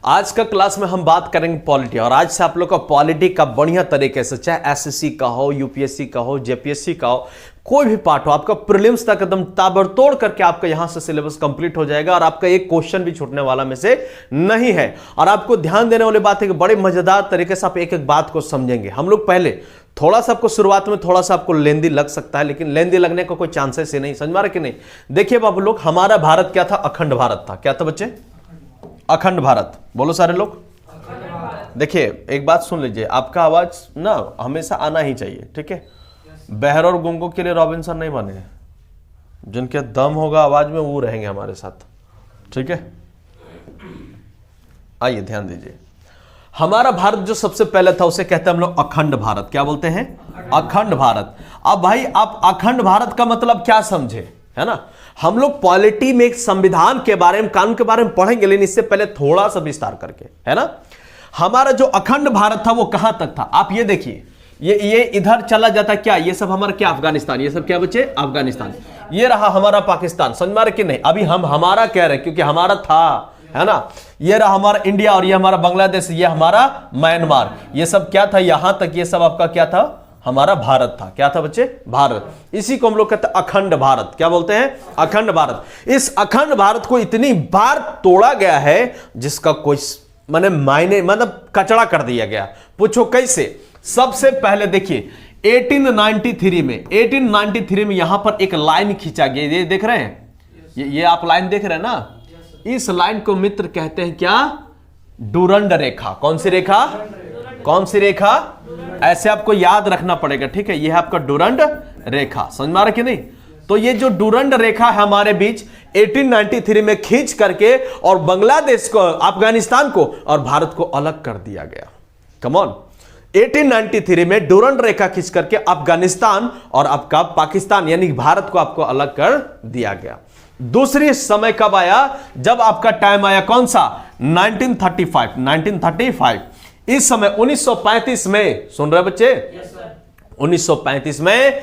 आज का क्लास में हम बात करेंगे पॉलिटी, और आज से आप लोग का पॉलिटी का बढ़िया तरीके से, चाहे एसएससी का हो, यूपीएससी का हो, जेपीएससी का हो, कोई भी पार्ट हो, आपका प्रीलिम्स तक एकदम ताबड़तोड़ करके आपका यहां से सिलेबस कंप्लीट हो जाएगा और आपका एक क्वेश्चन भी छूटने वाला में से नहीं है। और आपको ध्यान देने वाली बात है कि बड़े मजेदार तरीके से आप एक एक बात को समझेंगे। हम लोग पहले थोड़ा सा आपको शुरुआत में थोड़ा सा आपको लेंदी लग सकता है, लेकिन लेंदी लगने का कोई चांसेस ही नहीं। समझ में आ रहा कि नहीं? देखिए बाबू लोग, हमारा भारत क्या था? अखंड भारत था। क्या था बच्चे? अखंड भारत। बोलो सारे लोग। देखिए एक बात सुन लीजिए, आपका आवाज ना हमेशा आना ही चाहिए, ठीक है? बहर और गुंगों के लिए रॉबिन्सन नहीं बने, जिनके दम होगा आवाज में वो रहेंगे हमारे साथ, ठीक है? आइए ध्यान दीजिए, हमारा भारत जो सबसे पहले था उसे कहते हैं हम लोग अखंड भारत। क्या बोलते हैं? अखंड भारत। अब भाई आप अखंड भारत का मतलब क्या समझे, है ना? हम लोग पॉलिटी में एक संविधान के बारे में, कानून के बारे में पढ़ेंगे, लेकिन इससे पहले थोड़ा सा विस्तार करके, है ना? हमारा जो अखंड भारत था वो कहां तक था? आप ये देखिए, ये इधर चला जाता क्या? ये सब हमारा क्या? अफगानिस्तान। ये सब क्या बच्चे? अफगानिस्तान। ये रहा हमारा पाकिस्तान। समझ में आ रहा कि नहीं? अभी हम हमारा कह रहे हैं क्योंकि हमारा था, है ना? ये रहा हमारा इंडिया, और ये हमारा बांग्लादेश, ये हमारा म्यांमार। ये सब क्या था? यहां तक ये सब आपका क्या था? हमारा भारत था। क्या था बच्चे? भारत। इसी को हम लोग कहते हैं अखंड भारत। क्या बोलते हैं? अखंड भारत। इस अखंड भारत को इतनी बार तोड़ा गया है जिसका कोई मायने, मतलब कचड़ा कर दिया गया। पूछो कैसे? सबसे पहले देखिए 1893 में यहां पर एक लाइन खींचा गया। ये देख रहे हैं? ये आप लाइन देख रहे हैं ना? इस लाइन को मित्र कहते हैं क्या? डूरंड रेखा। कौन सी रेखा? कौन सी रेखा? ऐसे आपको याद रखना पड़ेगा, ठीक है? यह है आपका डूरंड रेखा। समझ में आ रहा कि नहीं? तो ये जो डूरंड रेखा है हमारे बीच 1893 में खींच करके और बांग्लादेश को, अफगानिस्तान को और भारत को अलग कर दिया गया। Come on. 1893 में डूरंड रेखा खींच करके अफगानिस्तान और आपका पाकिस्तान यानी भारत को आपको अलग कर दिया गया। दूसरी समय कब आया? जब आपका टाइम आया कौन सा? 1935। इस समय 1935 में, सुन रहे बच्चे? 1935 में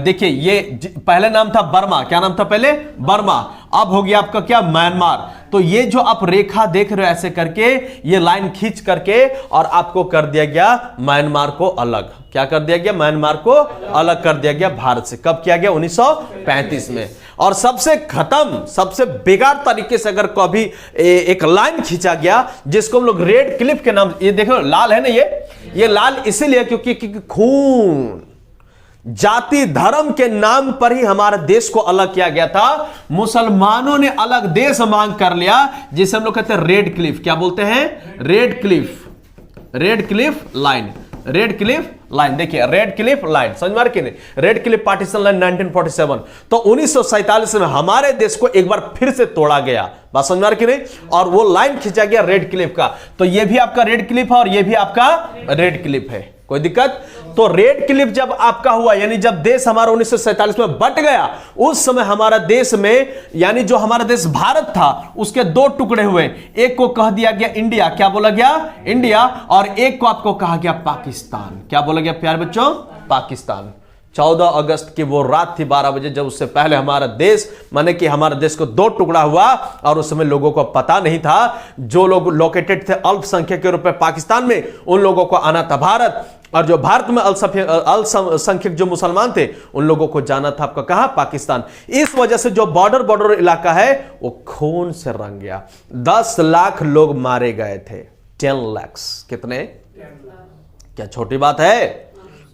देखिए, ये पहले नाम था बर्मा। क्या नाम था पहले? बर्मा। अब हो गया आपका क्या? म्यांमार। तो ये जो आप रेखा देख रहे हो ऐसे करके, ये लाइन खींच करके और आपको कर दिया गया म्यांमार को अलग। क्या कर दिया गया? म्यांमार को अलग कर दिया गया भारत से। कब किया गया? 1935 में। और सबसे खत्म, सबसे बेकार तरीके से अगर कभी एक लाइन खींचा गया जिसको हम लोग रेड क्लिफ के नाम, ये देखो लाल है ना, ये लाल इसीलिए क्योंकि खून, जाति, धर्म के नाम पर ही हमारे देश को अलग किया गया था। मुसलमानों ने अलग देश मांग कर लिया, जिसे हम लोग कहते हैं रेड क्लिफ। क्या बोलते हैं? Red Cliff. Red Cliff line. Red Cliff line. देखिए रेड क्लिफ लाइन। समझ में आ रहा कि नहीं? Red Cliff partition line 1947। तो 1947 में हमारे देश को एक बार फिर से तोड़ा गया। बात समझ में आ रहा कि नहीं? और वो लाइन खींचा गया रेड क्लिफ का। तो ये भी आपका रेड क्लिफ है और ये भी आपका रेड क्लिफ है। कोई दिक्कत? तो रेड क्लिफ जब आपका हुआ, यानी जब देश हमारा 1947 में बट गया, उस समय हमारा देश में, यानी जो हमारा देश भारत था, उसके दो टुकड़े हुए। एक को कह दिया गया इंडिया। क्या बोला गया? इंडिया। और एक को आपको कहा गया पाकिस्तान। क्या बोला गया प्यारे बच्चों? पाकिस्तान। 14 अगस्त की वो रात थी 12 बजे, जब उससे पहले हमारा देश, माने कि हमारे देश को दो टुकड़ा हुआ। और उस समय लोगों को पता नहीं था, जो लोग लोकेटेड थे अल्पसंख्यक के रूप में पाकिस्तान में, उन लोगों को आना था भारत, और जो भारत में अल्पसंख्यक जो मुसलमान थे उन लोगों को जाना था आपका कहां? पाकिस्तान। इस वजह से जो बॉर्डर इलाका है वो खून से रंग गया। 10 लाख लोग मारे गए थे। 10 लाख। कितने? क्या छोटी बात है?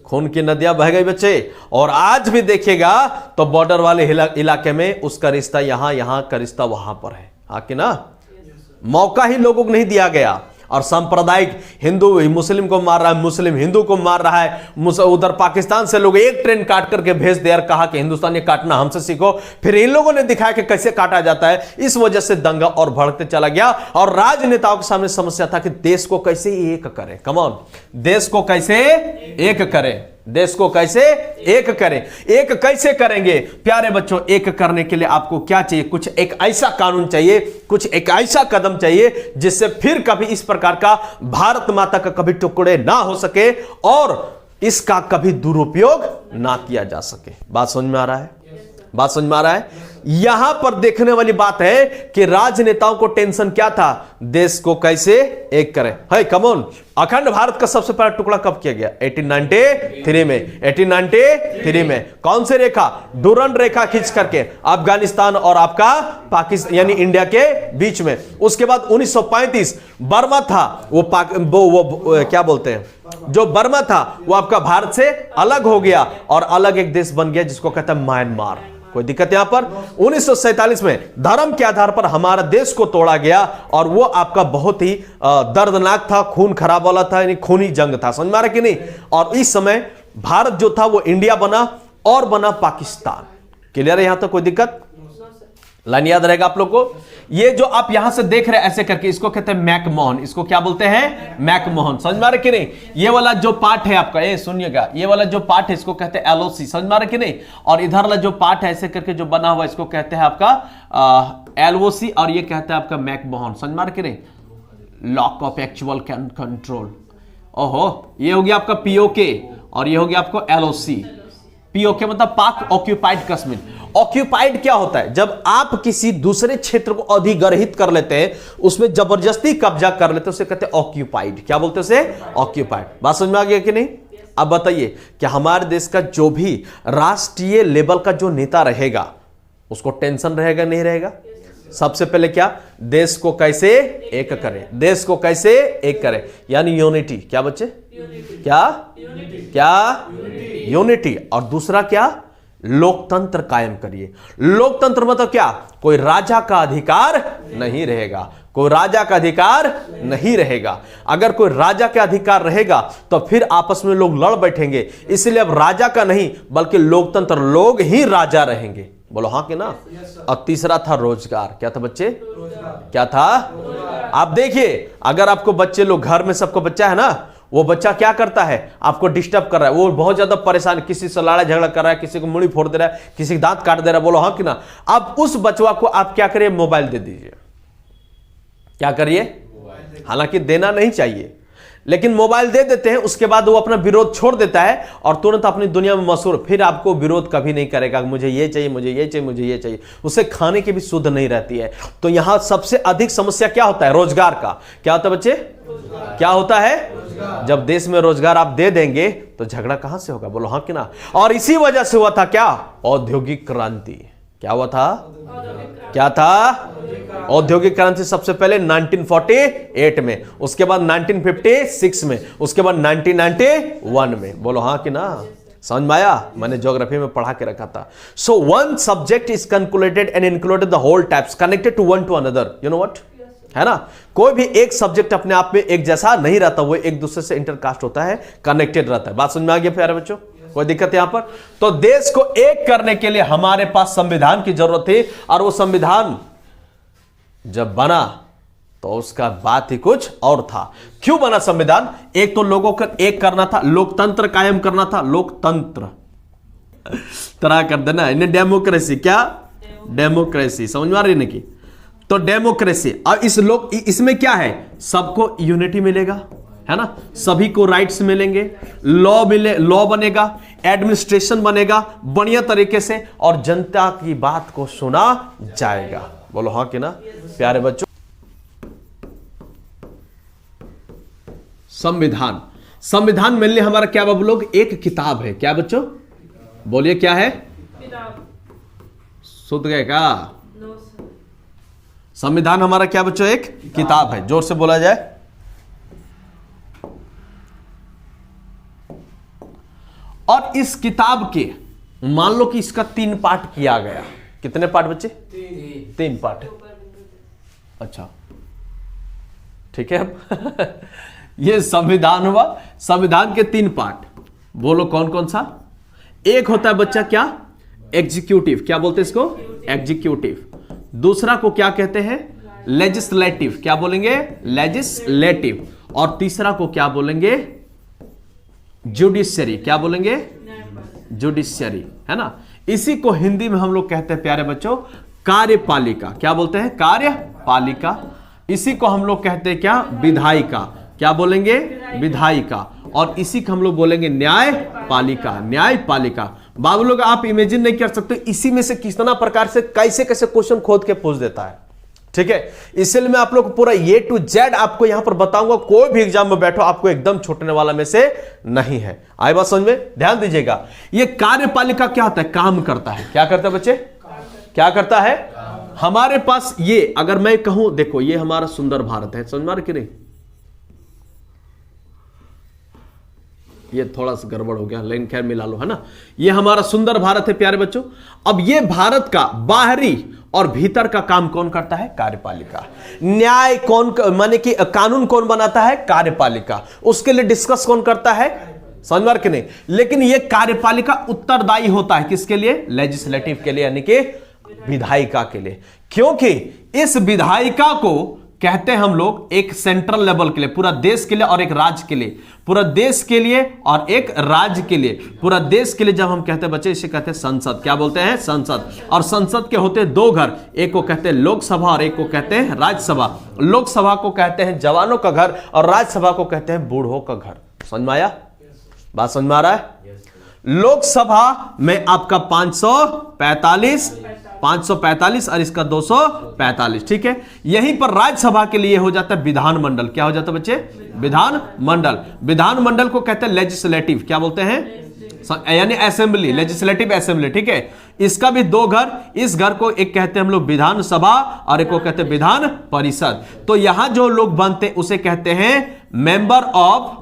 खून की नदियां बह गई बच्चे। और आज भी देखिएगा तो बॉर्डर वाले इलाके में उसका रिश्ता यहां का रिश्ता वहां पर है। कि ना? मौका ही लोगों को नहीं दिया गया। और सांप्रदायिक, हिंदू मुस्लिम को मार रहा है, मुस्लिम हिंदू को मार रहा है। उधर पाकिस्तान से लोग एक ट्रेन काट करके भेज दे और कहा कि हिंदुस्तानी काटना हमसे सीखो। फिर इन लोगों ने दिखाया कि कैसे काटा जाता है। इस वजह से दंगा और भड़कते चला गया। और राजनेताओं के सामने समस्या था कि देश को कैसे एक करें। Come on. देश को कैसे एक करें? देश को कैसे एक करें? एक कैसे करेंगे प्यारे बच्चों? एक करने के लिए आपको क्या चाहिए? कुछ एक ऐसा कानून चाहिए, कुछ एक ऐसा कदम चाहिए जिससे फिर कभी इस प्रकार का भारत माता का कभी टुकड़े ना हो सके और इसका कभी दुरुपयोग ना किया जा सके। बात समझ में आ रहा है? बात समझ में आ रहा है? यहां पर देखने वाली बात है कि राजनेताओं को टेंशन क्या था, देश को कैसे एक करें। है कमोन, अखंड भारत का सबसे पहला टुकड़ा कब किया गया? 1893 में। 1893 में कौन सी रेखा? डूरंड रेखा खींच करके अफगानिस्तान और आपका पाकिस्तान यानी इंडिया के बीच में। उसके बाद 1935 बर्मा था, वो क्या बोलते हैं, जो बर्मा था वो आपका भारत से अलग हो गया और अलग एक देश बन गया जिसको कहते हैं म्यांमार। कोई दिक्कत यहां पर? 1947 में धर्म के आधार पर हमारा देश को तोड़ा गया और वो आपका बहुत ही दर्दनाक था, खून खराब वाला था, यानी खूनी जंग था। समझ में आ रहा कि नहीं? और इस समय भारत जो था वो इंडिया बना और बना पाकिस्तान। क्लियर है यहां तक? कोई दिक्कत? लाइन याद रहेगा आप लोग को? ये जो आप यहां से देख रहे हैं ऐसे करके, इसको कहते हैं मैकमोहन। इसको क्या बोलते हैं? मैकमोहन। समझ में आ रहा कि नहीं? ये वाला जो पार्ट है आपका, ये सुनिएगा, ये वाला जो पार्ट है इसको कहते हैं एलओसी। समझ में आ रहा कि नहीं? और इधर वाला जो पार्ट है ऐसे करके जो बना हुआ इसको कहते हैं आपका एलओसी और ये कहते हैं आपका मैकमोहन। समझ में आ रहा कि नहीं? Lock of actual control. ओहो, ये हो गया आपका पीओके और ये हो गया आपको एलओसी। पीओके मतलब पाक ऑक्यूपाइड कश्मीर। ऑक्यूपाइड क्या होता है? जब आप किसी दूसरे क्षेत्र को अधिग्रहित कर लेते हैं, उसमें जबरदस्ती कब्जा कर लेते हैं, उसे कहते हैं ऑक्यूपाइड। क्या बोलते हैं उसे? ऑक्यूपाइड। बात समझ में आ गया कि नहीं? अब बताइए कि हमारे देश का जो भी राष्ट्रीय लेवल का जो नेता रहेगा उसको टेंशन रहेगा नहीं रहेगा? सबसे पहले क्या? देश को कैसे एक करें, देश को कैसे एक करें, यानी यूनिटी। क्या बच्चे? क्या? यूनिटी। और दूसरा क्या? लोकतंत्र कायम करिए। लोकतंत्र मतलब क्या? कोई राजा का अधिकार नहीं रहेगा, कोई राजा का अधिकार नहीं रहेगा। अगर कोई राजा का अधिकार रहेगा तो फिर आपस में लोग लड़ बैठेंगे। इसलिए अब राजा का नहीं बल्कि लोकतंत्र, लोग ही राजा रहेंगे। बोलो हाँ कि ना? और तीसरा था रोजगार। क्या था बच्चे? क्या था? आप देखिए, अगर आपको बच्चे लोग घर में सबको बच्चा है ना, वो बच्चा क्या करता है? आपको डिस्टर्ब कर रहा है, वो बहुत ज्यादा परेशान, किसी से लड़ाई झगड़ा कर रहा है, किसी को मुड़ी फोड़ दे रहा है, किसी दांत काट दे रहा है। बोलो हाँ कि ना? अब उस बचवा को आप क्या करिए? मोबाइल दे दीजिए। क्या करिए? हालांकि देना नहीं चाहिए, लेकिन मोबाइल दे देते हैं, उसके बाद वो अपना विरोध छोड़ देता है और तुरंत अपनी दुनिया में मशहूर। फिर आपको विरोध कभी नहीं करेगा, मुझे ये चाहिए, मुझे ये चाहिए, मुझे ये चाहिए। उसे खाने की भी सुध नहीं रहती है। तो यहां सबसे अधिक समस्या क्या होता है? रोजगार का। क्या होता है बच्चे? क्या होता है? जब देश में रोजगार आप दे देंगे तो झगड़ा कहां से होगा? बोलो हाँ कि ना? और इसी वजह से हुआ था क्या? औद्योगिक क्रांति। क्या हुआ था? क्या था? औद्योगिक क्रांति सबसे पहले 1948 में, उसके बाद 1956 में, उसके बाद 1991 में। बोलो हाँ कि ना? समझ में आया? मैंने ज्योग्राफी में पढ़ा के रखा था। So one subject is concluded and included the whole types connected to one to another. You know what? है ना? कोई भी एक सब्जेक्ट अपने आप में एक जैसा नहीं रहता, वो एक दूसरे से इंटरकास्ट होता है, कनेक्टेड रहता है। बात समझ में आ गया प्यारे बच्चों? कोई दिक्कत है यहां पर? तो देश को एक करने के लिए हमारे पास संविधान की जरूरत थी और वो संविधान जब बना तो उसका बात ही कुछ और था। क्यों बना संविधान? एक तो लोगों को एक करना था, लोकतंत्र कायम करना था। लोकतंत्र तरह कर देना, इन्हें डेमोक्रेसी। क्या? डेमोक्रेसी। समझ में आ रही है कि? तो डेमोक्रेसी। अब इसमें क्या है? सबको यूनिटी मिलेगा, है ना? सभी को राइट्स मिलेंगे, लॉ बनेगा, एडमिनिस्ट्रेशन बनेगा बढ़िया तरीके से और जनता की बात को सुना जाएगा। बोलो हाँ कि ना प्यारे बच्चों? संविधान मिलने हमारा क्या बाबू लोग? एक किताब है। क्या बच्चों? बोलिए क्या है? सुध गए क्या? संविधान हमारा क्या बच्चों? एक किताब है। जोर से बोला जाए। और इस किताब के मान लो कि इसका 3 पार्ट किया गया। कितने पार्ट बच्चे? 3 पार्ट। अच्छा ठीक है। अब ये संविधान हुआ। संविधान के 3 पार्ट बोलो कौन कौन सा? एक होता है बच्चा क्या? एग्जीक्यूटिव। क्या बोलते हैं इसको? एग्जीक्यूटिव। दूसरा को क्या कहते हैं? लेजिस्लेटिव। क्या बोलेंगे? लेजिस्लेटिव। और तीसरा को क्या बोलेंगे? जुडिशियरी। क्या बोलेंगे? जुडिशियरी, है ना? इसी को हिंदी में हम लोग कहते हैं प्यारे बच्चों कार्यपालिका। क्या बोलते हैं? कार्यपालिका। इसी को हम लोग कहते हैं क्या? विधायिका। क्या बोलेंगे? विधायिका। और इसी को हम लोग बोलेंगे न्यायपालिका। न्यायपालिका बाबू लोग आप इमेजिन नहीं कर सकते इसी में से कितना प्रकार से कैसे कैसे क्वेश्चन खोद के पूछ देता है। ठीक है, इसलिए मैं आप लोग को पूरा A to Z आपको यहां पर बताऊंगा, कोई भी एग्जाम में बैठो आपको एकदम छूटने वाला में से नहीं है। आए बात समझ में, ध्यान दीजिएगा। ये कार्यपालिका क्या होता है? काम करता है। क्या करता है बच्चे? क्या करता है? हमारे पास ये अगर मैं कहूं, देखो ये हमारा सुंदर भारत है, समझ में आ रहा कि नहीं? ये थोड़ा सा गड़बड़ हो गया लेकिन खैर मिला लो, है ना। ये हमारा सुंदर भारत है प्यारे बच्चों। अब ये भारत का बाहरी और भीतर का काम कौन करता है? कार्यपालिका। न्याय कौन, माने कि कानून कौन बनाता है? कार्यपालिका। उसके लिए डिस्कस कौन करता है? समझ में कि नहीं? लेकिन ये कार्यपालिका उत्तरदायी होता है किसके लिए? लेजिस्लेटिव के लिए, यानी कि विधायिका के लिए। क्योंकि इस विधायिका को कहते हैं हम लोग एक सेंट्रल लेवल के लिए, पूरा देश के लिए और एक राज्य के लिए, पूरा देश के लिए और एक राज्य के लिए, पूरा देश के लिए जब हम कहते हैं बच्चे, इसे कहते हैं संसद। क्या बोलते हैं? संसद। और संसद के होते हैं दो घर, एक को कहते हैं लोकसभा और एक को कहते हैं राज्यसभा। लोकसभा को कहते हैं जवानों का घर और राज्यसभा को कहते हैं बूढ़ों का घर। समझ में आया? बात समझ में आ रहा है? लोकसभा में आपका 545 और इसका 245। ठीक है, यहीं पर राज्यसभा के लिए हो जाता है विधानमंडल। क्या हो जाता है बच्चे? विधानमंडल। विधानमंडल को कहते हैं लेजिस्लेटिव। क्या बोलते हैं? यानी असेंबली, लेजिस्लेटिव असेंबली। ठीक है, इसका भी दो घर, इस घर को एक कहते हैं हम लोग विधानसभा और एक को कहते हैं विधान परिषद। तो यहां जो लोग बनते हैं उसे कहते हैं मेंबर ऑफ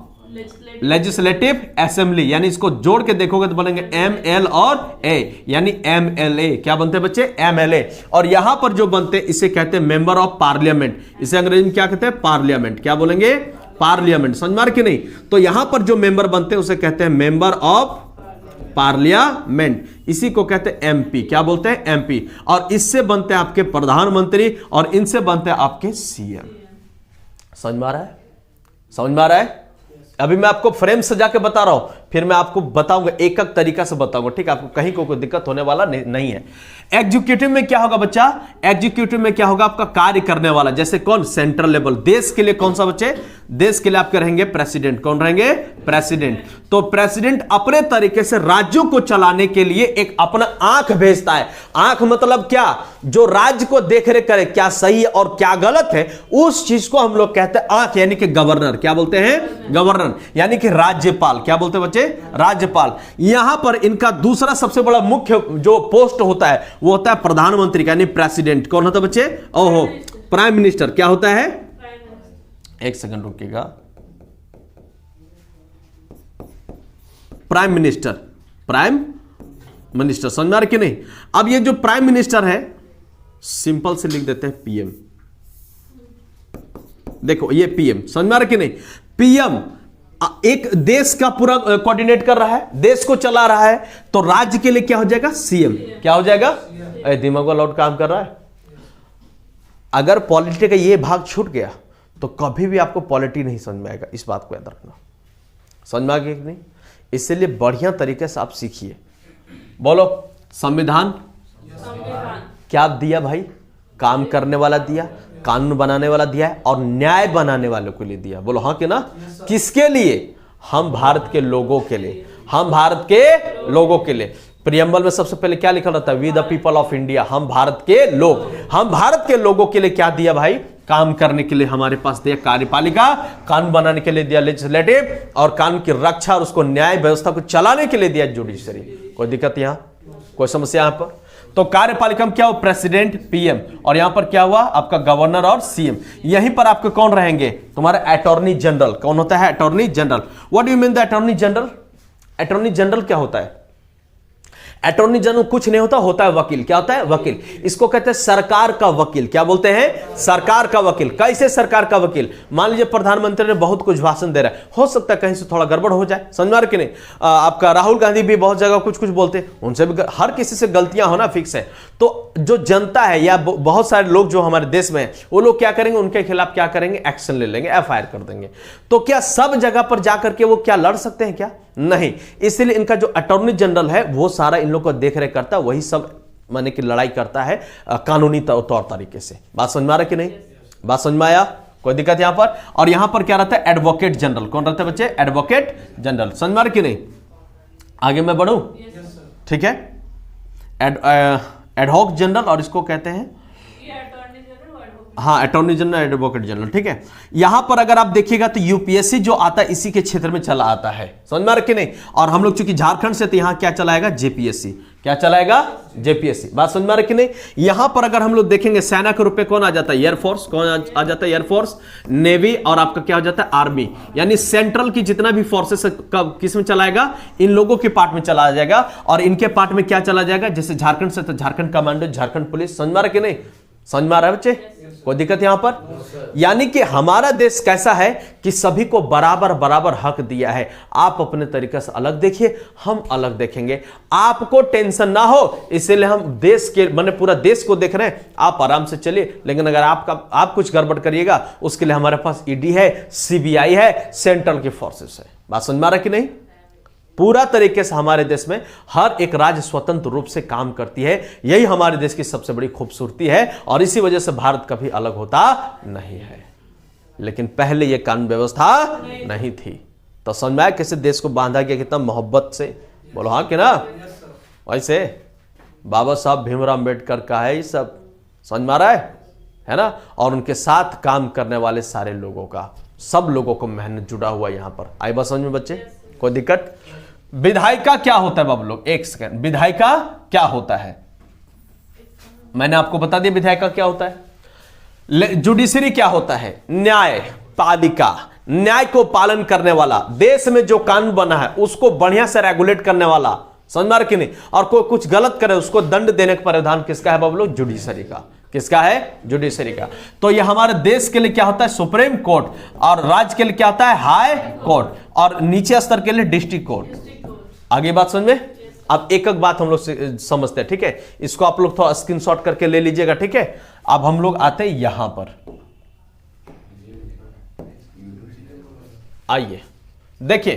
लेजिस्लेटिव असेंबली, यानी इसको जोड़ के देखोगे तो बनेंगे ML और A, यानी MLA। क्या बनते हैं बच्चे? MLA। और यहां पर जो बनते हैं इसे कहते हैं मेंबर ऑफ पार्लियामेंट। इसे अंग्रेजी में क्या कहते हैं? पार्लियामेंट। क्या बोलेंगे? पार्लियामेंट। समझ में कि नहीं? तो यहां पर जो मेंबर बनते हैं उसे कहते हैं मेंबर ऑफ पार्लियामेंट। इसी को कहते हैं MP। क्या बोलते हैं? MP। और इससे बनते हैं आपके प्रधानमंत्री और इनसे बनते हैं आपके CM। समझ में आ रहा है? समझ में आ रहा है? अभी मैं आपको फ्रेम सजा के बता रहा हूं, फिर मैं आपको बताऊंगा एक एक तरीका से बताऊंगा। ठीक है, आपको कहीं को कोई दिक्कत होने वाला नहीं है। एग्जीक्यूटिव में क्या होगा बच्चा? एग्जीक्यूटिव में क्या होगा? आपका कार्य करने वाला, जैसे कौन? Central level. देश के लिए कौन सा बच्चे? देश के लिए आपके रहेंगे प्रेसिडेंट। कौन रहेंगे? प्रेसिडेंट। तो प्रेसिडेंट अपने तरीके से राज्यों को चलाने के लिए एक अपना आंख भेजता है। आंख मतलब क्या? जो राज्य को देख रेख करे, क्या सही है और क्या गलत है, उस चीज को हम लोग कहते हैं आंख, यानी कि गवर्नर। क्या बोलते हैं? गवर्नर, यानी कि राज्यपाल। क्या बोलते हैं बच्चे? राज्यपाल। यहां पर इनका दूसरा सबसे बड़ा मुख्य जो पोस्ट होता है वो होता है प्रधानमंत्री, यानी प्रेसिडेंट। कौन होता है बच्चे? ओहो, प्राइम मिनिस्टर। क्या होता है? एक सेकंड रुकिएगा। Prime minister, prime minister. समझ में आ रहा कि नहीं? अब ये जो प्राइम मिनिस्टर है, सिंपल से लिख देते हैं PM। देखो ये PM। समझ में आ रहा कि नहीं? PM एक देश का पूरा कोऑर्डिनेट कर रहा है, देश को चला रहा है। तो राज्य के लिए क्या हो जाएगा? CM। क्या हो जाएगा? दिमाग वाला आउट काम कर रहा है। अगर पॉलिटी का ये भाग छूट गया तो कभी भी आपको पॉलिटी नहीं समझ में आएगा। इस बात को याद रखना। समझ में आ गया कि नहीं? इसलिए बढ़िया तरीके से आप सीखिए। बोलो संविधान क्या दिया भाई? काम करने वाला दिया, कानून बनाने वाला दिया है और न्याय बनाने वालों के लिए दिया। बोलो हाँ कि ना? किसके लिए? हम भारत के लोगों के लिए। हम भारत के लोगों के लिए। प्रियम्बल में सबसे पहले क्या लिखा रहता है? We the people of India. हम भारत के लोग। हम भारत के लोगों के लिए क्या दिया भाई? काम करने के लिए हमारे पास दिया कार्यपालिका, कानून बनाने के लिए दिया लेजिस्लेटिव और कानून की रक्षा और उसको न्याय व्यवस्था को चलाने के लिए दिया जुडिशरी। कोई दिक्कत यहां? कोई समस्या यहां पर? तो कार्यपालिका में क्या हो? President, PM। और यहां पर क्या हुआ? आपका गवर्नर और CM। यहीं पर आपके कौन रहेंगे? तुम्हारे अटॉर्नी जनरल। कौन होता है? Attorney general. What do you mean the attorney general? Attorney general क्या होता है? अटॉर्नी जनरल कुछ नहीं होता, होता है वकील। क्या होता है? वकील। इसको कहते हैं सरकार का वकील। क्या बोलते हैं? सरकार का वकील। कैसे सरकार का वकील? मान लीजिए प्रधानमंत्री ने बहुत कुछ भाषण दे रहा है, हो सकता है कहीं से थोड़ा गड़बड़ हो जाए। समझ में आ रहा कि नहीं? आपका राहुल गांधी भी बहुत जगह कुछ कुछ बोलते हैं, उनसे भी हर किसी से गलतियां होना फिक्स है। तो जो जनता है या बहुत सारे लोग जो हमारे देश में है, वो लोग क्या करेंगे? उनके खिलाफ क्या करेंगे? एक्शन ले लेंगे, FIR कर देंगे। तो क्या सब जगह पर जाकर के वो क्या लड़ सकते हैं? क्या नहीं। इसलिए इनका जो अटॉर्नी जनरल है वो सारा इन लोग को देख रेख करता है, वही सब माने कि लड़ाई करता है कानूनी तौर तरीके से। बात समझ में आ रहा कि नहीं? बात समझ में आया? कोई दिक्कत यहां पर? और यहां पर क्या रहता है? Advocate general. कौन रहता है बच्चे? Advocate general. समझ में आ रहा कि नहीं? आगे मैं बढ़ूं? ठीक है, एडहॉक जनरल, और इसको कहते हैं हाँ अटॉर्नी जनरल, एडवोकेट जनरल। ठीक है, यहां पर अगर आप देखिएगा तो यूपीएससी जो आता है इसी के क्षेत्र में चला आता है, समझ में आ रहा कि नहीं। और हम लोग चूंकि झारखंड से, तो यहां क्या चलाएगा, जेपीएससी। क्या चलाएगा, जेपीएससी। बात समझ में आ रहा कि नहीं। यहां पर अगर हम लोग देखेंगे सेना के रूप में कौन आ जाता है, एयरफोर्स। कौन आ जाता है, एयरफोर्स, नेवी, और आपका क्या हो जाता है, आर्मी। यानी सेंट्रल की जितना भी फोर्सेस किस में चलाएगा, इन लोगों के पार्ट में चला जाएगा। और इनके पार्ट में क्या चला जाएगा, जैसे झारखंड से तो झारखंड कमांडो, झारखंड पुलिस। समझ में आ रहा कि नहीं, समझ में आ रहा है बच्चे, कोई दिक्कत यहां पर। यानी कि हमारा देश कैसा है कि सभी को बराबर बराबर हक दिया है। आप अपने तरीके से अलग देखिए, हम अलग देखेंगे, आपको टेंशन ना हो, इसीलिए हम देश के माने पूरा देश को देख रहे हैं। आप आराम से चलिए, लेकिन अगर आप कुछ गड़बड़ करिएगा, उसके लिए हमारे पास ईडी है, सीबीआई है, सेंट्रल की फोर्सेस है। बात समझ में आ रहा कि नहीं। पूरा तरीके से हमारे देश में हर एक राज्य स्वतंत्र रूप से काम करती है। यही हमारे देश की सबसे बड़ी खूबसूरती है, और इसी वजह से भारत कभी अलग होता नहीं है। लेकिन पहले यह कानून व्यवस्था नहीं थी, तो समझ में आया कैसे देश को बांधा गया, कितना मोहब्बत से। बोलो हाँ कि ना। वैसे बाबा साहब भीमराव अम्बेडकर का है ये सब, समझ में आ रहा है ना। और उनके साथ काम करने वाले सारे लोगों का, सब लोगों को मेहनत जुड़ा हुआ यहां पर। आई बात समझ में बच्चे, कोई दिक्कत। विधायिका क्या होता है बाबू लोग, एक सेकंड, विधायिका क्या होता है, मैंने आपको बता दिया विधायिका क्या होता है। जुडिशरी क्या होता है, न्यायपालिका, न्याय को पालन करने वाला, देश में जो कानून बना है उसको बढ़िया से रेगुलेट करने वाला, समझ में आ रहा कि नहीं। और कोई कुछ गलत करे उसको दंड देने का प्रावधान किसका है बाबू लोग, जुडिशरी का। किसका है, जुडिशरी का। तो ये हमारे देश के लिए क्या होता है, सुप्रीम कोर्ट, और राज्य के लिए क्या होता है, हाई कोर्ट, और नीचे स्तर के लिए डिस्ट्रिक्ट कोर्ट। आगे बात समझ में। अब एक एक बात हम लोग समझते हैं, ठीक है। इसको आप लोग थोड़ा स्क्रीनशॉट करके ले लीजिएगा, ठीक है। अब हम लोग आते हैं यहां पर, आइए देखिए,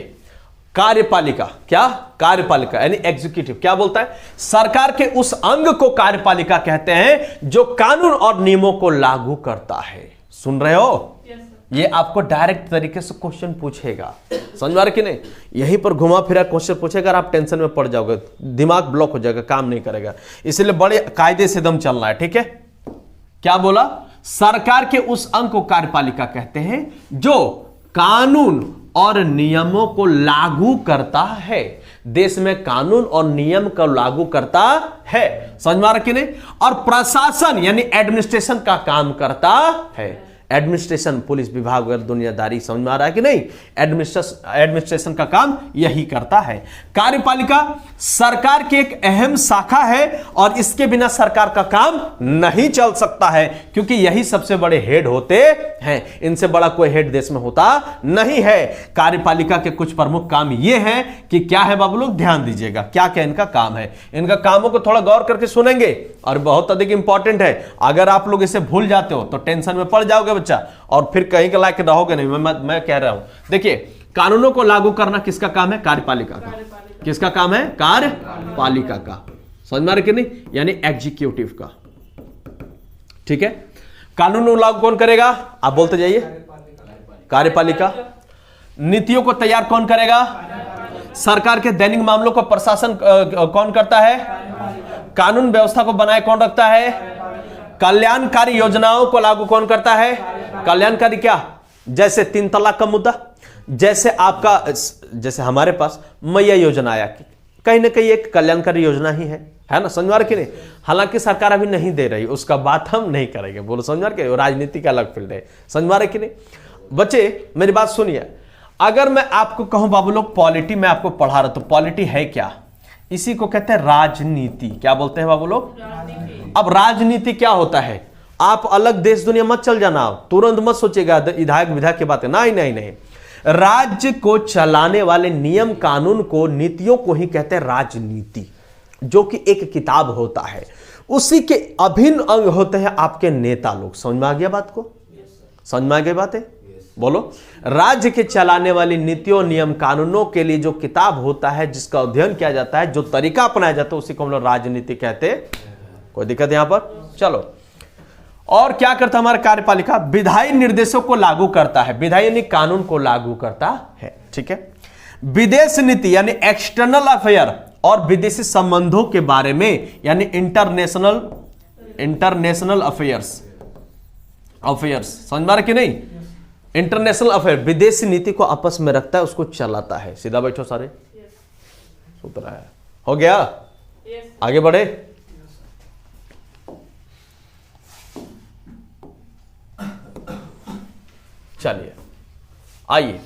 कार्यपालिका। क्या, कार्यपालिका यानी एग्जीक्यूटिव। क्या बोलता है, सरकार के उस अंग को कार्यपालिका कहते हैं जो कानून और नियमों को लागू करता है। सुन रहे हो, ये आपको डायरेक्ट तरीके से क्वेश्चन पूछेगा, समझ में आ रहा कि नहीं। यहीं पर घुमा फिरा क्वेश्चन पूछेगा, आप टेंशन में पड़ जाओगे, दिमाग ब्लॉक हो जाएगा, काम नहीं करेगा। इसलिए बड़े कायदे से दम चलना है, ठीक है। क्या बोला, सरकार के उस अंग को कार्यपालिका कहते हैं जो कानून और नियमों को लागू करता है। देश में कानून और नियम को लागू करता है, समझ में आ रहा कि नहीं। और प्रशासन यानी एडमिनिस्ट्रेशन का काम करता है। एडमिनिस्ट्रेशन, पुलिस विभाग वगैरह दुनियादारी, समझ में आ रहा है कि नहीं। एडमिनिस्ट्रेशन का काम यही करता है। कार्यपालिका सरकार की एक अहम शाखा है, और इसके बिना सरकार का काम नहीं चल सकता है, क्योंकि यही सबसे बड़े हेड होते हैं। इनसे बड़ा कोई हेड देश में होता नहीं है। कार्यपालिका के कुछ प्रमुख काम ये हैं कि क्या है बाबू लोग, ध्यान दीजिएगा क्या क्या इनका काम है। इनका कामों को थोड़ा गौर करके सुनेंगे, और बहुत अधिक इंपॉर्टेंट है। अगर आप लोग इसे भूल जाते हो तो टेंशन में पड़ जाओगे बच्चा, और फिर कहीं के लायक रहोगे नहीं। मैं कह रहा हूं, देखिए, कानूनों को लागू करना किसका काम है, कार्यपालिका का। किसका काम है, कार्यपालिका का। समझ में आ रहा कि नहीं, यानी एग्जीक्यूटिव का, ठीक है। कानून लागू कौन करेगा, आप बोलते जाइए, कार्यपालिका। नीतियों को तैयार कौन करेगा, सरकार के दैनिक मामलों को प्रशासन कौन करता है, कानून व्यवस्था को बनाए कौन रखता है, कल्याणकारी योजनाओं को लागू कौन करता है। कल्याणकारी क्या, जैसे 3 तलाक का मुद्दा, जैसे आपका, जैसे हमारे पास मैया योजना आया, कहीं ना कहीं एक कल्याणकारी योजना ही है ना, समझ में आ रहा कि नहीं। हालांकि सरकार अभी नहीं दे रही, उसका बात हम नहीं करेंगे, बोलो समझ में आ रहा, राजनीति का अलग फील्ड है, समझ में आ रहा कि नहीं। बच्चे मेरी बात सुनिए, अगर मैं आपको कहूं बाबू लोग पॉलिटी, मैं आपको पढ़ा रहा, तो पॉलिटी है क्या, इसी को कहते हैं राजनीति। क्या बोलते हैं बाबू लोग, अब राजनीति क्या होता है। आप अलग देश दुनिया मत चल जाना, तुरंत मत सोचिएगा विधायक विधायक की बातें, नहीं नहीं नहीं। राज्य को चलाने वाले नियम कानून को, नीतियों को ही कहते हैं राजनीति, जो कि एक किताब होता है। उसी के अभिन्न अंग होते हैं आपके नेता लोग। समझ में आ गया बात को, समझ में आ गई बात है, बोलो। राज्य के चलाने वाली नीतियों नियम कानूनों के लिए जो किताब होता है, जिसका अध्ययन किया जाता है, जो तरीका अपनाया जाता है, उसी को हम लोग राजनीति कहते हैं। कोई दिक्कत यहां पर, चलो। और क्या करता है हमारा कार्यपालिका, विधायी निर्देशों को लागू करता है। विधायी यानी कानून को लागू करता है, ठीक है। विदेश नीति यानी एक्सटर्नल अफेयर और विदेशी संबंधों के बारे में, यानी इंटरनेशनल अफेयर्स समझ में आ रहा कि नहीं? इंटरनेशनल अफेयर विदेशी नीति को आपस में रखता है, उसको चलाता है। सीधा बैठो सारे, सूत्र है, हो गया? आगे बढ़े। चलिए आइए,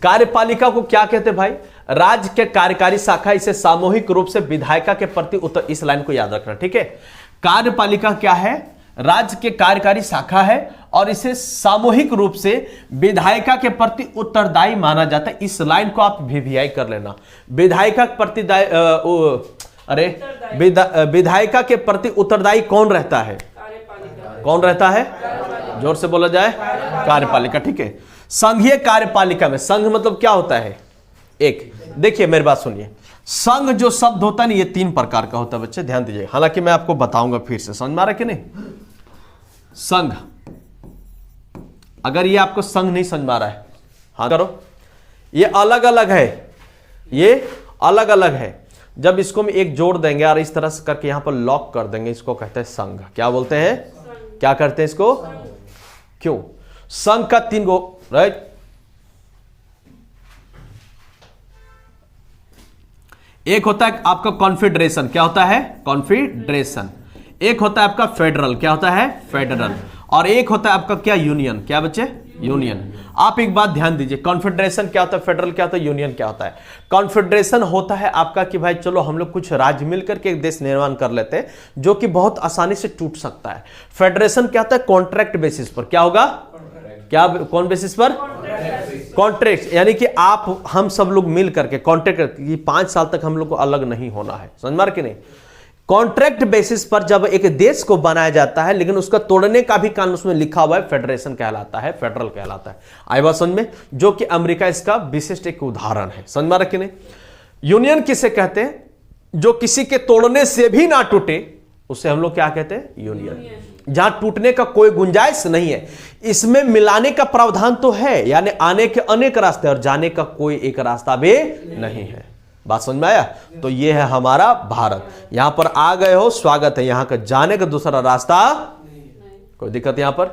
कार्यपालिका को क्या कहते हैं भाई? राज्य के कार्यकारी शाखा इसे सामूहिक रूप से विधायिका के प्रति उत्तर, इस लाइन को याद रखना, ठीक है? कार्यपालिका क्या है? राज्य के कार्यकारी शाखा है और इसे सामूहिक रूप से विधायिका के प्रति उत्तरदायी माना जाता है। इस लाइन को आप वीवीआई कर लेना। विधायिका के प्रति विधायिका के प्रति उत्तरदायी कौन रहता है? कौन रहता है? जोर से बोला जाए, कार्यपालिका, ठीक है? संघीय कार्यपालिका में, संघ मतलब क्या होता है? एक, देखिए मेरी बात सुनिए, संघ जो शब्द होता है ना, ये 3 प्रकार का होता है बच्चे, ध्यान दीजिए। हालांकि मैं आपको बताऊंगा फिर से, समझ में आ रहा है कि नहीं? संघ, अगर ये आपको संघ नहीं समझ में आ रहा है, हाँ करो, ये अलग अलग है, ये अलग अलग है। जब इसको हम एक जोड़ देंगे और इस तरह से करके यहां पर लॉक कर देंगे, इसको कहते हैं संघ। क्या बोलते हैं? क्या करते हैं इसको? क्यों? संघ का 3 गो, राइट? एक होता है आपका कॉन्फेडरेशन, क्या होता है? कॉन्फेडरेशन। एक होता है आपका फेडरल, क्या होता है? फेडरल। और एक होता है आपका क्या? यूनियन। क्या बच्चे? यूनियन। आप एक बात ध्यान दीजिए, कॉन्फेडरेशन क्या होता है, फेडरल क्या होता है, यूनियन क्या होता है? कॉन्फेडरेशन होता है आपका कि भाई चलो हम लोग कुछ राज्य मिलकर के एक देश निर्माण कर लेते हैं, जो कि बहुत आसानी से टूट सकता है। फेडरेशन क्या होता है? कॉन्ट्रैक्ट बेसिस पर। क्या होगा? क्या, कौन बेसिस पर? कॉन्ट्रैक्ट, यानी कि आप हम सब लोग मिल करके कॉन्ट्रैक्ट, 5 साल तक हम लोग को अलग नहीं होना है, समझ में आ रहा कि नहीं? कॉन्ट्रैक्ट बेसिस पर जब एक देश को बनाया जाता है, लेकिन उसका तोड़ने का भी कानून उसमें लिखा हुआ है, फेडरेशन कहलाता है, फेडरल कहलाता है। आई बात समझ में? जो कि अमेरिका इसका विशिष्ट एक उदाहरण है, समझ में आ रहा कि नहीं? यूनियन किसे कहते हैं? जो किसी के तोड़ने से भी ना टूटे, उसे हम लोग क्या कहते हैं? यूनियन। जहां टूटने का कोई गुंजाइश नहीं है, इसमें मिलाने का प्रावधान तो है, यानी आने के अनेक रास्ते और जाने का कोई एक रास्ता भी नहीं है। बात समझ में आया? तो ये है हमारा भारत। यहां पर आ गए हो, स्वागत है। यहां का जाने का दूसरा रास्ता कोई दिक्कत यहां पर?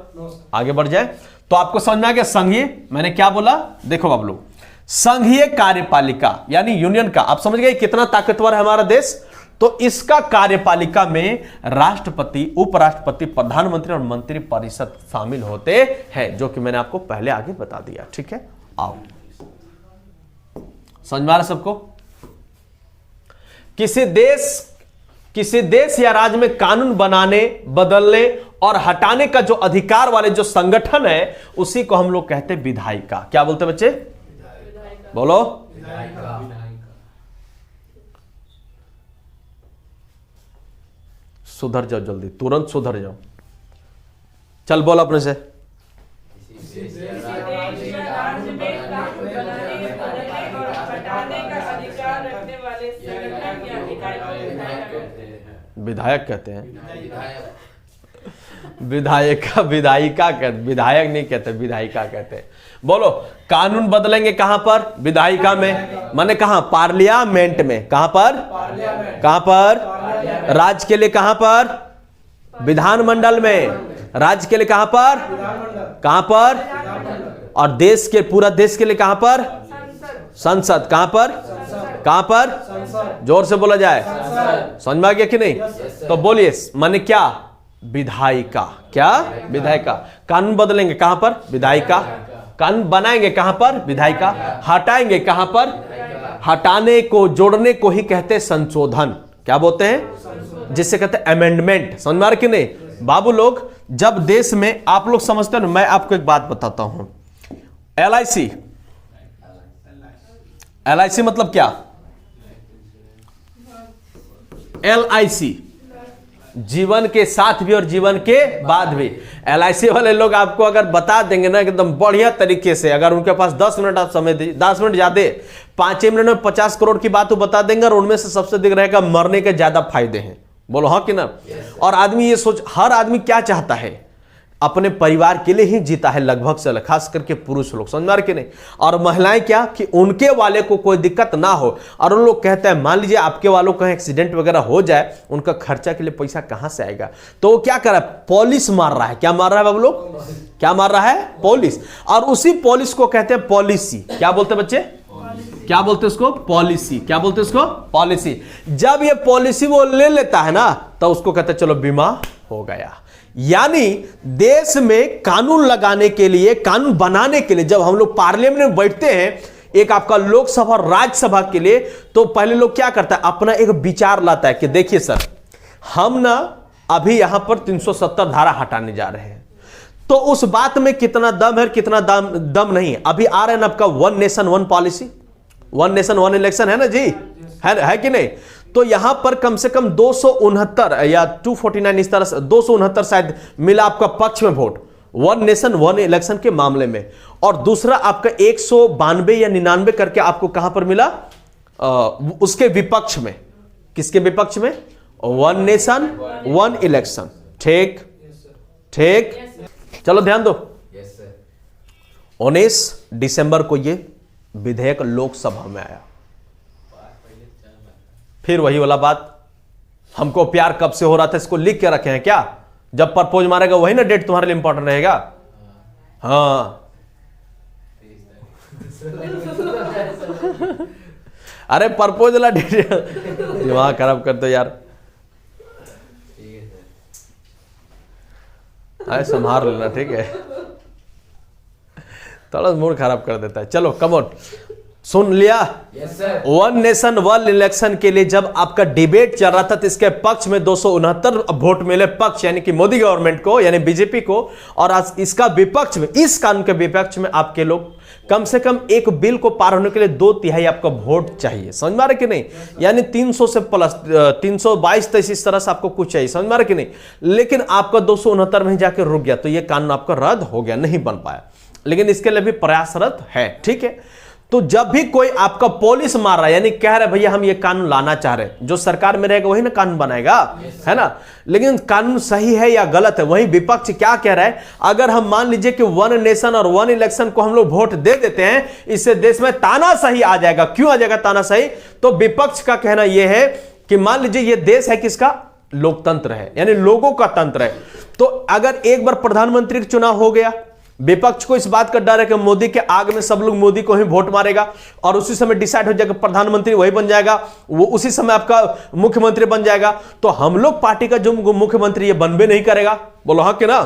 आगे बढ़ जाए तो आपको समझ में आ गया। संघीय, मैंने क्या बोला? देखो आप लोग, संघीय कार्यपालिका यानी यूनियन का, आप समझ गए कितना ताकतवर है हमारा देश? तो इसका कार्यपालिका में राष्ट्रपति, उपराष्ट्रपति, प्रधानमंत्री और मंत्री परिषद शामिल होते हैं, जो कि मैंने आपको पहले आगे बता दिया, ठीक है? आओ, समझ में आ रहा सबको? किसी देश या राज्य में कानून बनाने, बदलने और हटाने का जो अधिकार वाले जो संगठन है, उसी को हम लोग कहते हैं विधायिका। क्या बोलते हैं बच्चे? बोलो। सुधर जाओ जल्दी, तुरंत सुधर जाओ। चल बोल अपने से। विधायक कहते हैं। विधायिका, विधायिका कहते, विधायक नहीं कहते, विधायिका कहते हैं। बोलो, कानून बदलेंगे कहां पर? विधायिका में। माने कहां? पार्लियामेंट में। कहां पर? कहां पर? राज्य के लिए कहां पर? विधानमंडल में। राज्य के लिए कहां पर? कहां पर? और देश के, पूरा देश के लिए कहां पर? संसद। कहां पर? कहां पर? जोर से बोला जाए, समझ में आ गया कि नहीं? तो बोलिए, माने क्या? विधायिका। क्या? विधायिका। कानून बदलेंगे कहां पर? विधायिका। कानून बनाएंगे कहां पर? विधायिका। हटाएंगे कहां पर? हटाने को, जोड़ने को ही कहते हैं संशोधन। क्या बोलते हैं? जिससे कहते हैं अमेंडमेंट। समझ में आ रहा कि नहीं? बाबू लोग, जब देश में, आप लोग समझते हो, मैं आपको एक बात बताता हूं। LIC, LIC मतलब क्या? LIC जीवन के साथ भी और जीवन के बाद भी। LIC वाले लोग आपको अगर बता देंगे ना एकदम बढ़िया तरीके से, अगर उनके पास 10 मिनट आप समय दे, 10 मिनट ज्यादा, 5 मिनट में 50 करोड़ की बात वो बता देंगे, और उनमें से सबसे दिख रहेगा मरने के ज्यादा फायदे हैं। बोलो हाँ कि ना? और आदमी ये सोच, हर आदमी क्या चाहता है अपने परिवार के लिए ही जीता है लगभग से, खास करके पुरुष लोग, समझ में आ रहा कि नहीं। और महिलाएं क्या कि उनके वाले को कोई दिक्कत ना हो, और उन लोग कहते हैं मान लीजिए आपके वालों का एक्सीडेंट वगैरह हो जाए, उनका खर्चा के लिए पैसा कहां से आएगा, तो वो क्या कर रहा है, पॉलिस मार रहा है। क्या मार रहा है बाबू लोग, क्या मार रहा है, पॉलिस। और उसी पॉलिस को कहते हैं पॉलिसी। क्या बोलते हैं बच्चे, क्या बोलते हैं उसको, पॉलिसी। क्या बोलते हैं उसको, पॉलिसी। जब ये पॉलिसी वो ले लेता है ना, तो उसको कहते हैं चलो बीमा हो गया। यानी देश में कानून लगाने के लिए, कानून बनाने के लिए जब हम लोग पार्लियामेंट में बैठते हैं, एक आपका लोकसभा और राज्यसभा के लिए, तो पहले लोग क्या करता है, अपना एक विचार लाता है कि देखिए सर, हम ना अभी यहां पर 370 धारा हटाने जा रहे हैं, तो उस बात में कितना दम है, कितना दम नहीं है। अभी आ रहा है ना आपका 1 नेशन 1 पॉलिसी, 1 नेशन 1 इलेक्शन, है ना जी, है कि नहीं। तो यहां पर कम से कम 269 या 249 इस तरह से 269 शायद मिला आपका पक्ष में वोट 1 नेशन 1 इलेक्शन के मामले में, और दूसरा आपका 192 या 99 करके आपको कहां पर मिला, उसके विपक्ष में। किसके विपक्ष में, 1 नेशन 1 इलेक्शन। ठीक ठीक, चलो ध्यान दो। 19 दिसंबर को यह विधेयक लोकसभा में आया। फिर वही वाला बात, हमको प्यार कब से हो रहा था, इसको लिख के रखे हैं क्या, जब प्रपोज मारेगा वही ना डेट तुम्हारे लिए इंपॉर्टेंट रहेगा। हाँ अरे प्रपोज वाला डेट दिमाग खराब कर दो यार, अरे संभाल लेना, ठीक है, थोड़ा मूड खराब कर देता है। चलो कम ऑन, सुन लिया। 1 नेशन 1 इलेक्शन के लिए जब आपका डिबेट चल रहा था, तो इसके पक्ष में 269 वोट मिले, पक्ष यानी कि मोदी गवर्नमेंट को, यानी बीजेपी को, और आज इसका विपक्ष में, इस कानून के विपक्ष में आपके लोग कम से कम एक बिल को पार होने के लिए 2/3 आपका वोट चाहिए। समझ में आ रहा कि नहीं, यानी 300 से प्लस 322-23 इस तरह से आपको कुछ चाहिए। समझ में आ रहा कि नहीं, लेकिन आपका 269 में जाकर रुक गया, तो यह कानून आपका रद्द हो गया, नहीं बन पाया। लेकिन इसके लिए भी प्रयासरत है, ठीक है। तो जब भी कोई आपका पॉलिस मार रहा है, यानी कह रहा है भैया हम ये कानून लाना चाह रहे हैं, जो सरकार में रहेगा वही ना कानून बनाएगा, है ना। लेकिन कानून सही है या गलत है, वही विपक्ष क्या कह रहा है, अगर हम मान लीजिए कि 1 नेशन और 1 इलेक्शन को हम लोग वोट दे देते हैं, इससे देश में तानाशाही आ जाएगा। क्यों आ जाएगा तानाशाही, तो विपक्ष का कहना यह है कि मान लीजिए ये देश है किसका, लोकतंत्र है, यानी लोगों का तंत्र है। तो अगर एक बार प्रधानमंत्री का चुनाव हो गया, विपक्ष को इस बात का डर है कि मोदी के आग में सब लोग मोदी को ही वोट मारेगा, और उसी समय डिसाइड हो जाएगा प्रधानमंत्री वही बन जाएगा, वो उसी समय आपका मुख्यमंत्री बन जाएगा। तो हम लोग पार्टी का जो मुख्यमंत्री ये बनबे नहीं करेगा, बोलो हाँ कि ना।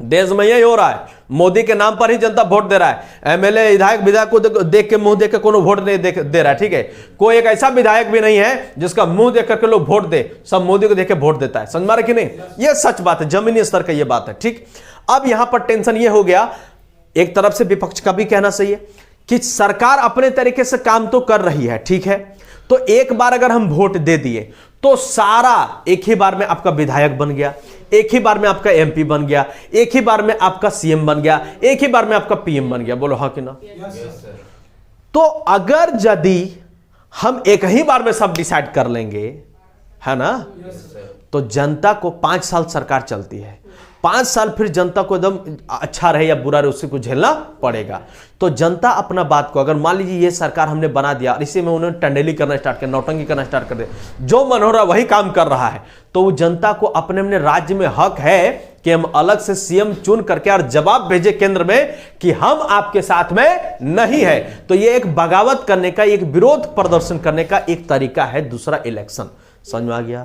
देश में यही हो रहा है, मोदी के नाम पर ही जनता वोट दे रहा है। एमएलए विधायक को देख के मुंह देख के कोनो वोट नहीं दे रहा है, ठीक है। कोई एक ऐसा विधायक भी नहीं है जिसका मुंह देख करके लोग वोट दे, सब मोदी को देख के वोट देता है। समझ मारे कि नहीं, यह सच बात है, जमीनी स्तर का यह बात है, ठीक। अब यहां पर टेंशन यह हो गया, एक तरफ से विपक्ष का भी कहना सही है कि सरकार अपने तरीके से काम तो कर रही है, ठीक है। तो एक बार अगर हम वोट दे दिए तो सारा एक ही बार में आपका विधायक बन गया, एक ही बार में आपका एमपी बन गया, एक ही बार में आपका सीएम बन गया, एक ही बार में आपका पीएम बन गया। बोलो हाँ कि ना। तो अगर यदि हम एक ही बार में सब डिसाइड कर लेंगे, है ना, तो जनता को 5 साल सरकार चलती है, 5 साल फिर जनता को एकदम अच्छा रहे या बुरा रहे उससे को झेलना पड़ेगा। तो जनता अपना बात को, अगर मान लीजिए ये सरकार हमने बना दिया और इसी में उन्होंने टंडेली करना स्टार्ट किया, नौटंकी करना स्टार्ट कर दिया, जो मन हो रहा वही काम कर रहा है, तो वो जनता को अपने अपने राज्य में हक है कि हम अलग से सीएम चुन करके और जवाब भेजे केंद्र में कि हम आपके साथ में नहीं है। तो ये एक बगावत करने का, एक विरोध प्रदर्शन करने का एक तरीका है दूसरा इलेक्शन। समझ में आ गया,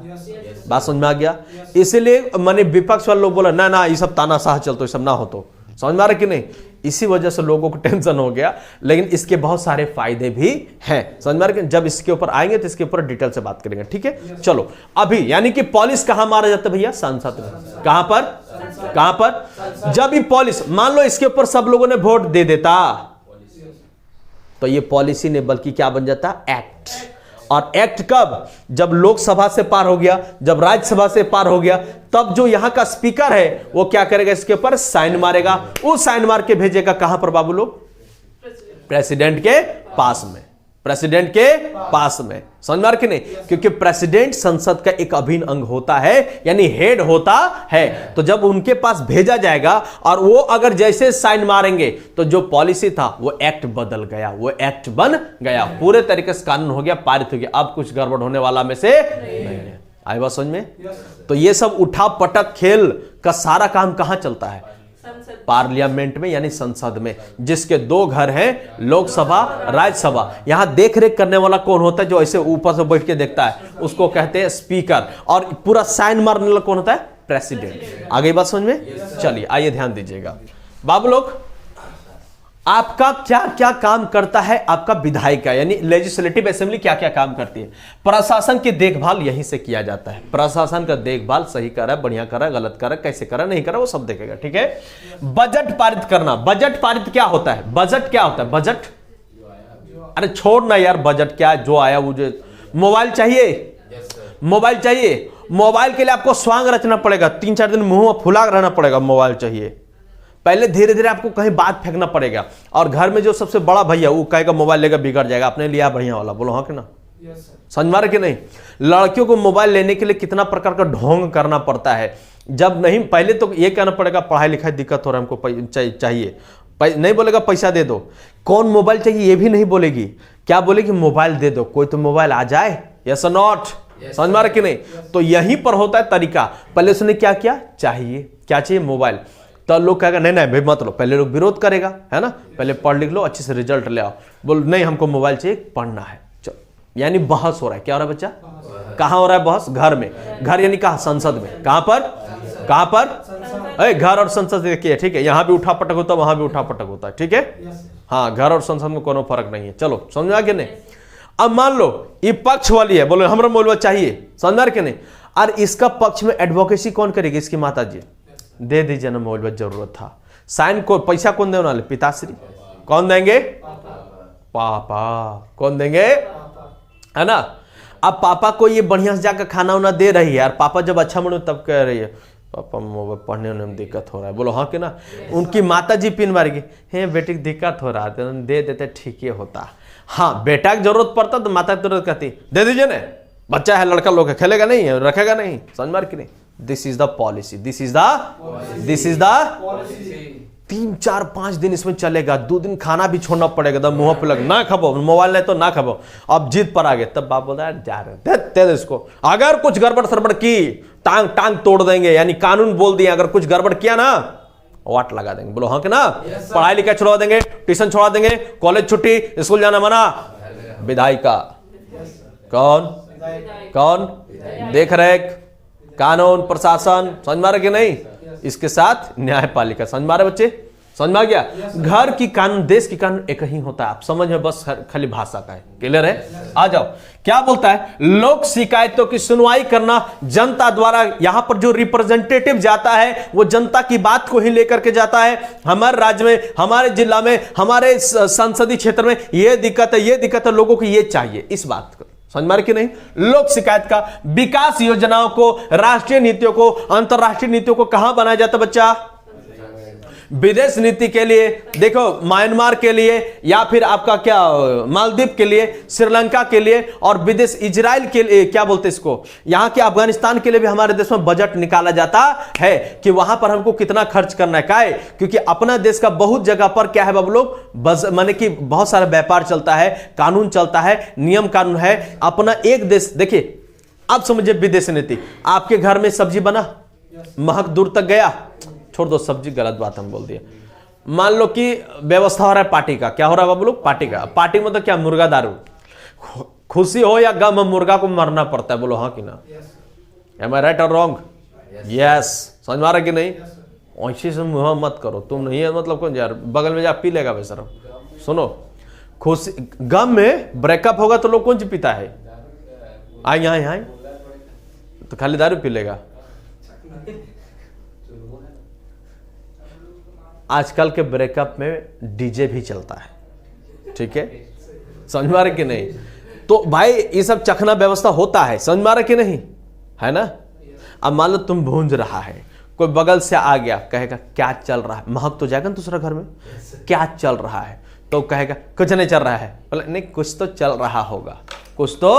बात समझ में आ गया। इसीलिए मैंने विपक्ष वाले लोग बोला ना ना ये सब तानाशाह चलतो, ये सब ना हो। तो समझ में आ रहा कि नहीं, इसी वजह से लोगों को टेंशन हो गया। लेकिन इसके बहुत सारे फायदे भी हैं, समझ में आ रहा कि जब इसके ऊपर आएंगे तो इसके ऊपर डिटेल से बात करेंगे, ठीक है। चलो अभी यानी कि पॉलिस कहां मारा जाता है भैया, संसद में। कहां पर, जब ये पॉलिस, मान लो इसके ऊपर सब लोगों ने वोट दे देता, तो ये पॉलिसी ने बल्कि क्या बन जाता, एक्ट। और एक्ट कब, जब लोकसभा से पार हो गया, जब राज्यसभा से पार हो गया, तब जो यहां का स्पीकर है वो क्या करेगा, इसके ऊपर साइन मारेगा। वो साइन मार के भेजेगा कहां पर बाबू लोग, प्रेसिडेंट के पास में। प्रेसिडेंट के पास में, समझ में आ रहा कि नहीं? क्योंकि प्रेसिडेंट संसद का एक अभिन्न अंग होता है, यानी हेड होता है। तो जब उनके पास भेजा जाएगा और वो अगर जैसे साइन मारेंगे तो जो पॉलिसी था वो एक्ट बदल गया, वो एक्ट बन गया, पूरे तरीके से कानून हो गया, पारित हो गया। अब कुछ गड़बड़ होने वाला में से नहीं है। आई बात समझ में? तो ये सब उठा पटक खेल का सारा काम कहां चलता है? पार्लियामेंट में, यानी संसद में, जिसके दो घर हैं, लोकसभा, राज्यसभा। यहां देख रेख करने वाला कौन होता है? जो ऐसे ऊपर से बैठ के देखता है, उसको कहते हैं स्पीकर। और पूरा साइन मारने वाला कौन होता है? प्रेसिडेंट। आ गई बात समझ में? चलिए आइए ध्यान दीजिएगा बाबू लोग, आपका क्या क्या काम करता है आपका विधायिका, यानी लेजिस्लेटिव असेंबली क्या क्या काम करती है? प्रशासन की देखभाल यहीं से किया जाता है। प्रशासन का देखभाल सही कर रहा है, बढ़िया कर रहा है, गलत कर रहा है, कैसे कर रहा है, नहीं कर रहा है, वो सब देखेगा। ठीक है। बजट पारित करना। बजट पारित क्या होता है? बजट क्या होता है? बजट, अरे छोड़ ना यार, बजट क्या जो आया वो जो। मोबाइल चाहिए, मोबाइल चाहिए, मोबाइल के लिए आपको स्वांग रचना पड़ेगा, 3-4 दिन मुंह में फुला रहना पड़ेगा, मोबाइल चाहिए। पहले धीरे धीरे आपको कहीं बात फेंकना पड़ेगा, और घर में जो सबसे बड़ा भैया वो कहेगा मोबाइल लेकर बिगड़ जाएगा, आपने लिया बढ़िया वाला, बोलो हाँ कि ना? समझ में आ रहा कि नहीं? लड़कियों को मोबाइल लेने के लिए कितना प्रकार का ढोंग करना पड़ता है। जब नहीं, पहले तो ये कहना पड़ेगा पढ़ाई लिखाई दिक्कत हो रहा है, हमको चाहिए, नहीं बोलेगा पैसा दे दो। कौन मोबाइल चाहिए ये भी नहीं बोलेगी, क्या बोलेगी? मोबाइल दे दो, कोई तो मोबाइल आ जाए, यस और नॉट? समझ में आ रहा कि नहीं? तो यहीं पर होता है तरीका। पहले उसने क्या किया? चाहिए, क्या चाहिए? मोबाइल। तो लोग कहेगा नहीं नहीं भाई मत लो, पहले लोग विरोध करेगा, है ना? पहले पढ़ लिख लो, अच्छे से रिजल्ट ले आओ, बोल नहीं हमको मोबाइल चाहिए, पढ़ना है। चलो, यानी बहस हो रहा है। क्या हो रहा है बच्चा? कहां हो रहा है बहस? घर में। घर यानी कहां? संसद में। कहां पर? कहां पर? अरे घर और संसद देखिए, ठीक है। यहां भी उठा पटक होता है, वहां भी उठा पटक होता है, ठीक है। हाँ, घर और संसद में कोनो फर्क नहीं है। चलो समझ आ गया नहीं? अब मान लो ये पक्ष वाली है, बोलो हमरा मोबाइल चाहिए, समझ आ रहा नहीं? और इसका पक्ष में एडवोकेसी कौन करेगी? इसकी माता जी। दे दीजिए ना मोबाइल, जरूरत था। साइन को पैसा कौन देने वाले? पिताश्री। कौन देंगे? पापा। कौन देंगे? है ना? अब पापा को ये बढ़िया से जाकर खाना उना दे रही है, और पापा जब अच्छा मूड में तब कह रही है पापा मोबाइल पढ़ने में दिक्कत हो रहा है, बोलो हाँ कि ना? उनकी माता जी पिन मारेगी, हे बेटी दिक्कत हो रहा है, दे देते ठीक ही होता। हाँ, बेटा की जरूरत पड़ता तो माता की जरूरत कहती दे दीजिए ना, बच्चा है, लड़का लोग है, खेलेगा नहीं, रखेगा नहीं, समझ मार कि नहीं? This is the policy, this is the 3-4-5 दिन इसमें चलेगा। 2 दिन खाना भी छोड़ना पड़ेगा, तब मुंह पे लग ना खाबो, मोबाइल नहीं तो ना खाबो। अब जीत पर आ गए, तब बाप बोला जा रहे दे इसको। अगर कुछ गड़बड़ सड़बड़ की टांग तोड़ देंगे, यानी कानून बोल दिए, अगर कुछ गड़बड़ किया ना वाट लगा देंगे, बोलो हाँ कि ना? पढ़ाई लिखाई छुड़वा देंगे, ट्यूशन छुड़वा देंगे, कॉलेज छुट्टी, स्कूल जाना मना। विधायिका कौन? कौन? देख रेख, कानून, प्रशासन, समझ में आ रहा कि नहीं? इसके साथ न्यायपालिका। समझ में आ रहा बच्चे? समझ में आ गया? घर की कानून, देश की कानून एक ही होता है, आप समझ में बस खाली भाषा का है। क्लियर है? आ जाओ। क्या बोलता है? लोक शिकायतों की सुनवाई करना जनता द्वारा। यहां पर जो रिप्रेजेंटेटिव जाता है वो जनता की बात को ही लेकर के जाता है। हमारे राज्य में, हमारे जिला में, हमारे संसदीय क्षेत्र में ये दिक्कत है, ये दिक्कत है, लोगों को ये चाहिए, इस बात को समझ मार कि नहीं? लोक शिकायत का विकास योजनाओं को, राष्ट्रीय नीतियों को, अंतरराष्ट्रीय नीतियों को कहां बनाया जाता बच्चा? विदेश नीति के लिए, देखो म्यांमार के लिए, या फिर आपका क्या मालदीव के लिए, श्रीलंका के लिए, और विदेश इजराइल के लिए, क्या बोलते इसको, यहां के अफगानिस्तान के लिए भी हमारे देश में बजट निकाला जाता है कि वहां पर हमको कितना खर्च करना है। क्या है? क्योंकि अपना देश का बहुत जगह पर क्या है बाबू लोग, माने कि बहुत सारा व्यापार चलता है, कानून चलता है, नियम कानून है। अपना एक देश, देखिए आप समझिए विदेश नीति। आपके घर में सब्जी बना, महक दूर तक गया, छोड़ दो सब्जी, गलत बात हम बोल दिए। मान लो कि व्यवस्था हो रहा है पार्टी का, क्या हो रहा है बाबू लोग? पार्टी का। पार्टी में तो क्या, मुर्गा दारू। खुशी हो या गम, मुर्गा को मरना पड़ता है, बोलो हाँ कि ना? एम आई राइट और रॉन्ग? यस। समझ में आ रहा कि नहीं? ऐसे से मुँह मत करो, तुम नहीं है मतलब कौन यार बगल में जा पी लेगा बेशरम। सुनो, खुशी गम में ब्रेकअप होगा तो लोग कौन सी पीता है? आए यहाँ तो खाली दारू पी लेगा। आजकल के ब्रेकअप में डीजे भी चलता है, ठीक है? समझ में आ रहा कि नहीं? तो भाई ये सब चखना व्यवस्था होता है, समझ में आ रहा कि नहीं? है ना? अब मान लो तुम भूंज रहा है, कोई बगल से आ गया, कहेगा क्या चल रहा है, महक तो जाएगा ना दूसरा घर में, क्या चल रहा है? तो कहेगा कुछ नहीं चल रहा है, बोले नहीं कुछ तो चल रहा होगा, कुछ तो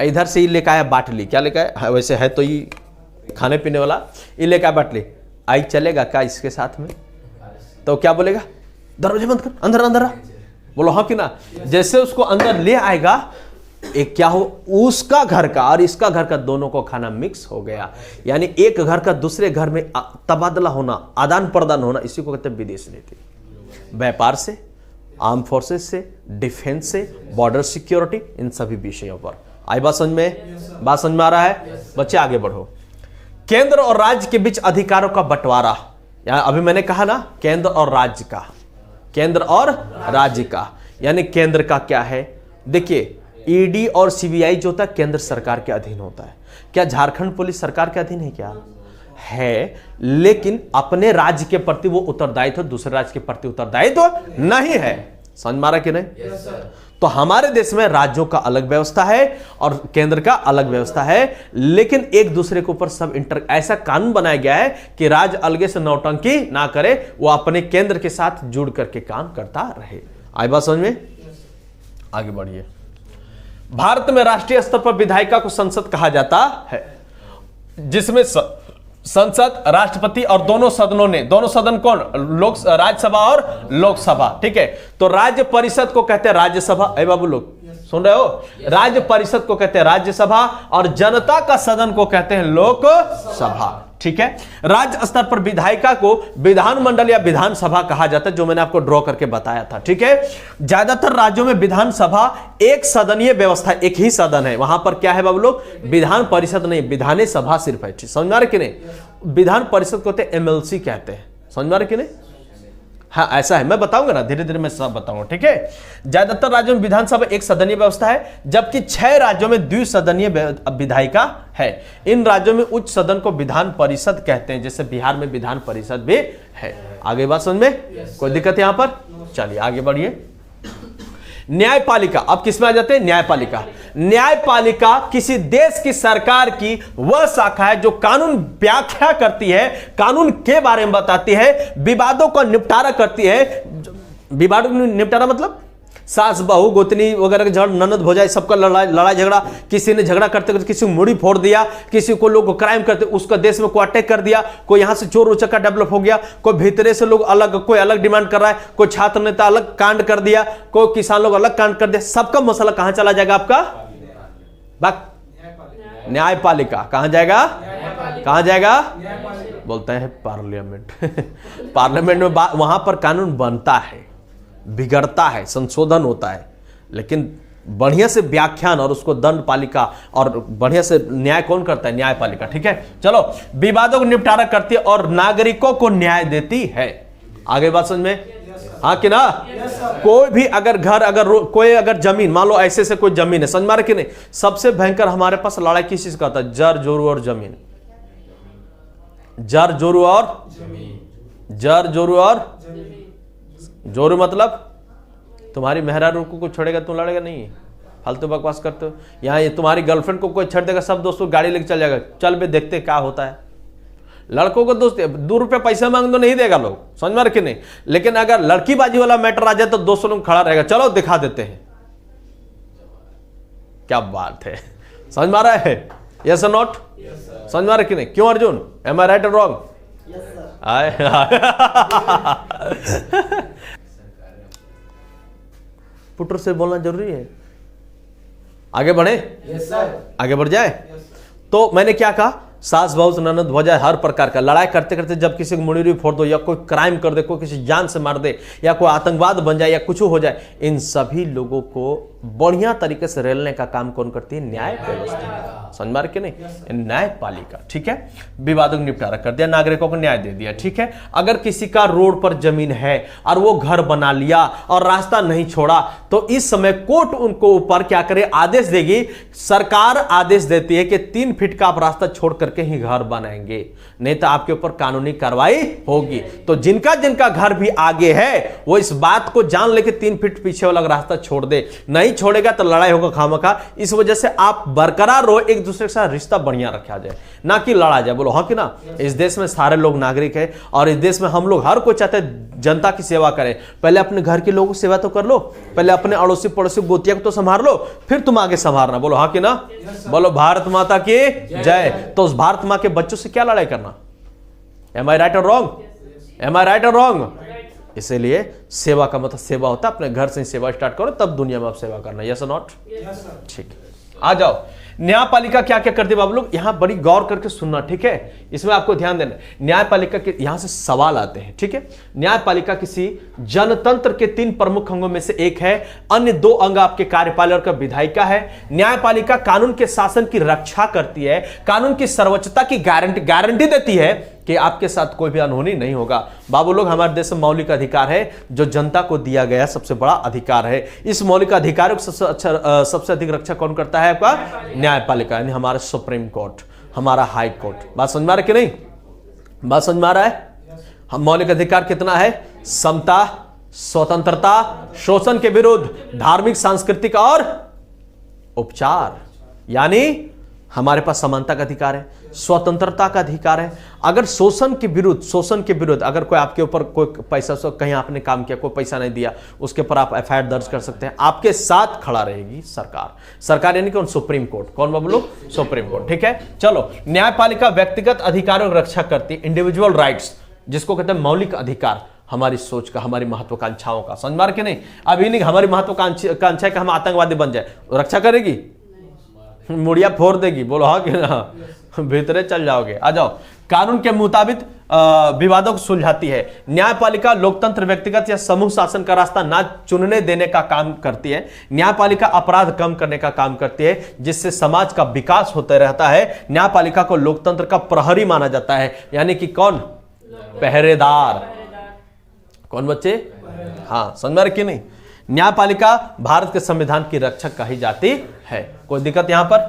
इधर से ही लेकर आया बाटली, क्या लेकर आया, वैसे है तो ये खाने पीने वाला, ये लेकर आया बाटली, आई चलेगा क्या इसके साथ में, तो क्या बोलेगा दरवाजे बंद कर, अंदर अंदर आ, बोलो हाँ कि ना। जैसे उसको अंदर ले आएगा, एक क्या हो, उसका घर का और इसका घर का दोनों को खाना मिक्स हो गया, यानी एक घर का दूसरे घर में तबादला होना, आदान प्रदान होना, इसी को कहते हैं विदेश नीति। व्यापार से, आर्म फोर्सेस से, डिफेंस से, बॉर्डर सिक्योरिटी, इन सभी विषयों पर। आई बात समझ में, बात समझ में आ रहा है बच्चे, आगे बढ़ो। केंद्र और राज्य के बीच अधिकारों का बंटवारा, यानी अभी मैंने कहा ना केंद्र और राज्य का, केंद्र और राज्य का, यानी केंद्र का क्या है, देखिए ईडी और सीबीआई जो होता है केंद्र सरकार के अधीन होता है। क्या झारखंड पुलिस सरकार के अधीन है क्या, है, लेकिन अपने राज्य के प्रति वो उत्तरदायित्व दूसरे राज्य के प्रति उत्तरदायित्व नहीं है। समझ मारा कि नहीं? yes, तो हमारे देश में राज्यों का अलग व्यवस्था है और केंद्र का अलग व्यवस्था है, लेकिन एक दूसरे के ऊपर सब ऐसा कानून बनाया गया है कि राज्य अलगे से नौटंकी ना करे, वो अपने केंद्र के साथ जुड़ करके काम करता रहे। आई बात समझ में? आगे बढ़िए। भारत में राष्ट्रीय स्तर पर विधायिका को संसद कहा जाता है, जिसमें संसद, राष्ट्रपति और दोनों सदनों ने, दोनों सदन कौन, राज्यसभा और लोकसभा, ठीक है। तो राज्य परिषद को कहते हैं राज्यसभा, अरे बाबू लोग सुन रहे हो, राज्य परिषद को कहते हैं राज्यसभा और जनता का सदन को कहते हैं लोकसभा, ठीक है। राज्य स्तर पर विधायिका को विधानमंडल या विधानसभा कहा जाता है, जो मैंने आपको ड्रॉ करके बताया था, ठीक है। ज्यादातर राज्यों में विधानसभा एक सदनीय व्यवस्था, एक ही सदन है, वहां पर क्या है बाबू लोग, विधान परिषद नहीं, विधान सभा सिर्फ है, समझ में आ रहा कि नहीं। विधान परिषद को एमएलसी कहते हैं, समझ में आ रहा कि नहीं। हाँ ऐसा है, मैं बताऊंगा ना, धीरे धीरे मैं सब बताऊंगा, ठीक है। ज्यादातर राज्यों में विधानसभा एक सदनीय व्यवस्था है, जबकि 6 राज्यों में द्विसदनीय विधायिका है। इन राज्यों में उच्च सदन को विधान परिषद कहते हैं, जैसे बिहार में विधान परिषद भी है। आगे बात समझ में, कोई दिक्कत यहां पर? चलिए आगे बढ़िए। न्यायपालिका, अब किसमें आ जाते हैं, न्यायपालिका। न्यायपालिका किसी देश की सरकार की वह शाखा है जो कानून व्याख्या करती है, कानून के बारे में बताती है, विवादों का निपटारा करती है। विवादों का निपटारा मतलब सास बहू गोतनी वगैरह के झगड़ा, ननद भौजाई सबका लड़ाई झगड़ा, किसी ने झगड़ा करते करते किसी को मुड़ी फोड़ दिया, किसी को लोग क्राइम करते उसका देश में कोई अटैक कर दिया, कोई यहां से चोर उचक्का डेवलप हो गया, कोई भीतरे से लोग अलग, कोई अलग डिमांड कर रहा है, कोई छात्र नेता अलग कांड कर दिया, कोई किसान लोग अलग कांड कर दिया, सबका मसला कहां चला जाएगा आपका, न्यायपालिका। कहां जाएगा, कहां जाएगा, बोलते हैं पार्लियामेंट। पार्लियामेंट में वहां पर कानून बनता है, बिगड़ता है, संशोधन होता है, लेकिन बढ़िया से व्याख्यान और उसको दंड पालिका और बढ़िया से न्याय कौन करता है, न्यायपालिका, ठीक है। चलो, विवादों को निपटारा करती है और नागरिकों को न्याय देती है। आगे बात समझ में, हाँ कि ना। कोई भी अगर घर, अगर कोई अगर जमीन, मान लो ऐसे से कोई जमीन है, समझ मारे कि नहीं। सबसे भयंकर हमारे पास लड़ाई किस चीज का होता है, जर जोरू और जमीन, जर जोरू और जर जोरू और जोरू मतलब तुम्हारी मेहरारू को छोड़ेगा तुम लड़ेगा नहीं, फालतू बकवास करते हो। यहाँ ये तुम्हारी गर्लफ्रेंड को कोई छेड़ देगा, सब दोस्तों गाड़ी लेके चल जाएगा, चल बे देखते क्या होता है। लड़कों को दोस्त 2 रुपये पैसा मांग तो नहीं देगा लोग, समझ में कि नहीं। लेकिन अगर लड़की बाजी वाला मैटर आ जाए तो दोस्तों लोग खड़ा रहेगा, चलो दिखा देते हैं। क्या बात है, समझ में आ रहा है, यस और नॉट, समझ में आ रहा कि नहीं। क्यों अर्जुन, एम आई राइट और रॉन्ग? पुटर से बोलना जरूरी है। आगे बढ़े, आगे बढ़ जाए। तो मैंने क्या कहा, सास बहू ननद भौजाई हर प्रकार का लड़ाई करते करते जब किसी को मुड़ी फोड़ दो, या कोई क्राइम कर दे, कोई किसी जान से मार दे, या कोई आतंकवाद बन जाए, या कुछ हो जाए, इन सभी लोगों को बढ़िया तरीके से रेलने का काम कौन करती है, न्याय व्यवस्था। समझ मार के नहीं, न्यायपालिका, ठीक है। विवादों को निपटारा कर दिया, नागरिकों को न्याय दे दिया, ठीक है। अगर किसी का रोड पर जमीन है और वो घर बना लिया और रास्ता नहीं छोड़ा, तो इस समय कोर्ट उनको ऊपर क्या करे, आदेश देगी, सरकार आदेश देती है कि 3 फीट का आप रास्ता छोड़ करके ही घर बनाएंगे, नहीं तो आपके ऊपर कानूनी कार्रवाई होगी। तो जिनका जिनका घर भी आगे है वो इस बात को जान ले कि 3 फीट पीछे वाला रास्ता छोड़ दे, नहीं छोड़ेगा तो लड़ाई होगा खामखा। इस वजह से आप बरकरार रहो, एक एक दूसरे के साथ रिश्ता बढ़िया रखा जाए, ना कि लड़ा जाए। बोलो हाँ कि ना। इस देश में सारे लोग नागरिक है और इस देश में हम लोग हर कोई चाहते हैं जनता की सेवा करें। पहले अपने घर के लोगों की सेवा तो कर लो, पहले अपने अड़ोसी पड़ोसी गोतिया को तो संभाल लो, फिर तुम आगे संभालना। बोलो हाँ कि ना। बोलो भारत माता की जय। तो उस भारत माँ के बच्चों से क्या लड़ाई करना? एम आई राइट और रॉन्ग? एम आई राइट और रॉन्ग? इसीलिए सेवा का मतलब सेवा होता है अपने घर से ही सेवा स्टार्ट करो, तब दुनिया में आप सेवा करना। यस और नॉट? ठीक है, आ जाओ। न्यायपालिका क्या क्या करती है बाबू लोग, यहां बड़ी गौर करके सुनना, ठीक है। इसमें आपको ध्यान देना। न्यायपालिका के यहां से सवाल आते हैं, ठीक है। न्यायपालिका किसी जनतंत्र के 3 प्रमुख अंगों में से एक है। अन्य 2 अंग आपके कार्यपालक का विधायिका है। न्यायपालिका कानून के शासन की रक्षा करती है, कानून की सर्वोच्चता की गारंटी देती है कि आपके साथ कोई भी अनहोनी नहीं होगा। बाबू लोग, हमारे देश में मौलिक अधिकार है जो जनता को दिया गया सबसे बड़ा अधिकार है। इस मौलिक अधिकारों की सबसे अधिक रक्षा कौन करता है? आपका न्यायपालिका, यानी हमारा सुप्रीम कोर्ट, हमारा हाई कोर्ट। बात समझ में आ रहा है कि नहीं? बात समझ में आ रहा है? हम मौलिक अधिकार कितना है? समता, स्वतंत्रता, शोषण के विरुद्ध, धार्मिक, सांस्कृतिक और उपचार, यानी हमारे पास समानता का अधिकार है, स्वतंत्रता का अधिकार है। अगर शोषण के विरुद्ध अगर कोई आपके ऊपर कोई पैसा कहीं आपने काम किया, कोई पैसा नहीं दिया, उसके ऊपर आप एफआईआर दर्ज कर सकते हैं। आपके साथ खड़ा रहेगी सरकार यानी कौन? Supreme court. कौन बाबू लोग? सुप्रीम कोर्ट, ठीक है। चलो, न्यायपालिका व्यक्तिगत अधिकारों की रक्षा करती है, इंडिविजुअल राइट्स, जिसको कहते हैं मौलिक अधिकार, हमारी सोच का, हमारी महत्वाकांक्षाओं का। समझ मार के नहीं? अभी नहीं हमारी महत्वाकांक्षा है कि हम आतंकवादी बन जाए, रक्षा करेगी? मुड़िया फोड़ देगी। बोलो हाँ कि ना। भीतरे चल जाओगे। आ जाओ। कानून के मुताबिक विवादों को सुलझाती है। न्यायपालिका लोकतंत्र, व्यक्तिगत या समूह शासन का रास्ता ना चुनने देने का काम करती है। न्यायपालिका अपराध कम करने का काम करती है, जिससे समाज का विकास होता रहता है। न्यायपालिका को लोकतंत्र का प्रहरी माना जाता है, यानी कि कौन? पहरेदार। कौन बच्चे? हाँ, समझ में कि नहीं? न्यायपालिका भारत के संविधान की रक्षक कही जाती है। कोई दिक्कत यहां पर?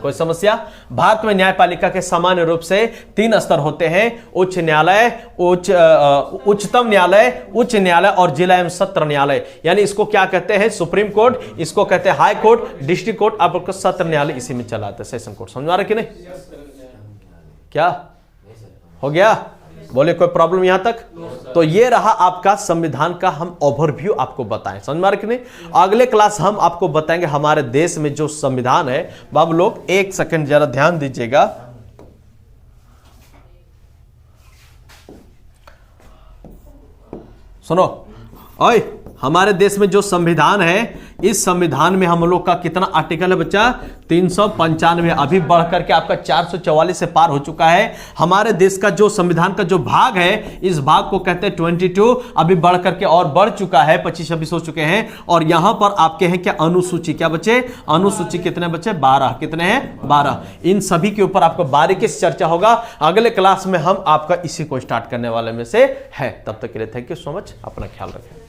कोई समस्या? भारत में न्यायपालिका के सामान्य रूप से 3 स्तर होते हैं: उच्च न्यायालय, उच्चतम न्यायालय, उच्च न्यायालय और जिला एवं सत्र न्यायालय। यानी इसको क्या कहते हैं? सुप्रीम कोर्ट, इसको कहते हैं हाई कोर्ट, डिस्ट्रिक्ट कोर्ट, आपको सत्र न्यायालय इसी में चलाते हैं, सेशन कोर्ट। समझ आ रहा है कि नहीं? क्या हो गया? बोले कोई प्रॉब्लम यहां तक? तो ये रहा आपका संविधान का हम ओवरव्यू आपको बताएं। समझ में आ रहा कि नहीं? अगले क्लास हम आपको बताएंगे हमारे देश में जो संविधान है। बाबू लोग, एक सेकंड जरा ध्यान दीजिएगा। सुनो, ओए, हमारे देश में जो संविधान है, इस संविधान में हम लोग का कितना आर्टिकल है बच्चा? 395। अभी बढ़कर के आपका 444 से पार हो चुका है। हमारे देश का जो संविधान का जो भाग है, इस भाग को कहते हैं 22। अभी बढ़कर के और बढ़ चुका है, 25-26 हो चुके हैं। और यहां पर आपके हैं क्या? अनुसूची। क्या बच्चे? अनुसूची कितने बच्चे? 12। कितने हैं? 12। इन सभी के ऊपर आपको बारीकी से चर्चा होगा। अगले क्लास में हम आपका इसी को स्टार्ट करने वाले में से है। तब तक के लिए थैंक यू सो मच। अपना ख्याल रखें।